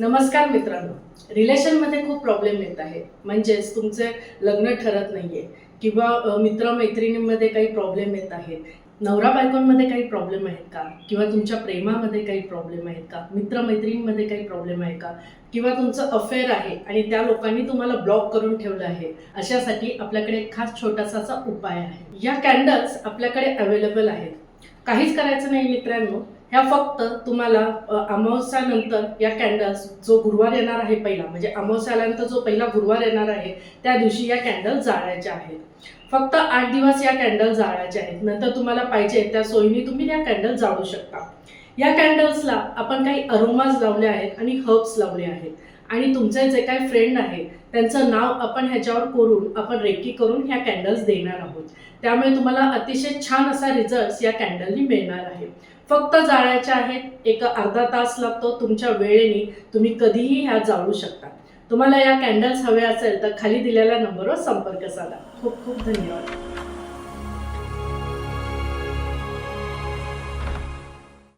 नमस्कार मित्रांनो. रिलेशनमध्ये खूप प्रॉब्लेम येत आहे. म्हणजेच तुमचे लग्न ठरत नाहीये किंवा मित्र-मैत्रिणींमध्ये काही प्रॉब्लेम येत आहेत. नवरा-बायकोंमध्ये काही प्रॉब्लेम आहेत का? किंवा तुमच्या प्रेमामध्ये काही प्रॉब्लेम आहेत का? मित्र-मैत्रिणींमध्ये काही प्रॉब्लेम आहे का? किंवा तुमचं अफेअर आहे आणि त्या लोकांनी तुम्हाला ब्लॉक करून ठेवलं आहे. अशासाठी आपल्याकडे एक खास छोटासा उपाय आहे. या कॅन्डल्स आपल्याकडे अवेलेबल आहेत. काहीच करायचं नाही मित्रांनो. ह्या फक्त तुम्हाला अमावस्यानंतर या कॅन्डल्स जो गुरुवार येणार आहे पहिला, म्हणजे अमावस्या आल्यानंतर जो पहिला गुरुवार येणार आहे त्या दिवशी या कॅन्डल जाळायच्या आहेत. फक्त 8 दिवस या कॅन्डल जाळायच्या आहेत. नंतर तुम्हाला पाहिजे त्या सोयीने तुम्ही या कॅन्डल जाळू शकता. या कॅन्डल्सला आपण काही अरोमाज लावले आहेत आणि हर्ब्स लावले आहेत आणि तुमचे जे काही फ्रेंड आहे त्यांचं नाव आपण ह्याच्यावर करून आपण रेकी करून ह्या कॅन्डल्स देणार आहोत. त्यामुळे तुम्हाला अतिशय छान असा रिझल्ट या कॅन्डलनी मिळणार आहे. फक्त जाळायच्या आहेत. एक अर्धा तास लागतो. तुमच्या वेळेने तुम्ही कधीही ह्या जाळू शकता. तुम्हाला या कॅन्डल्स हवे असेल तर खाली दिलेल्या नंबरवर संपर्क साधा. खूप खूप धन्यवाद.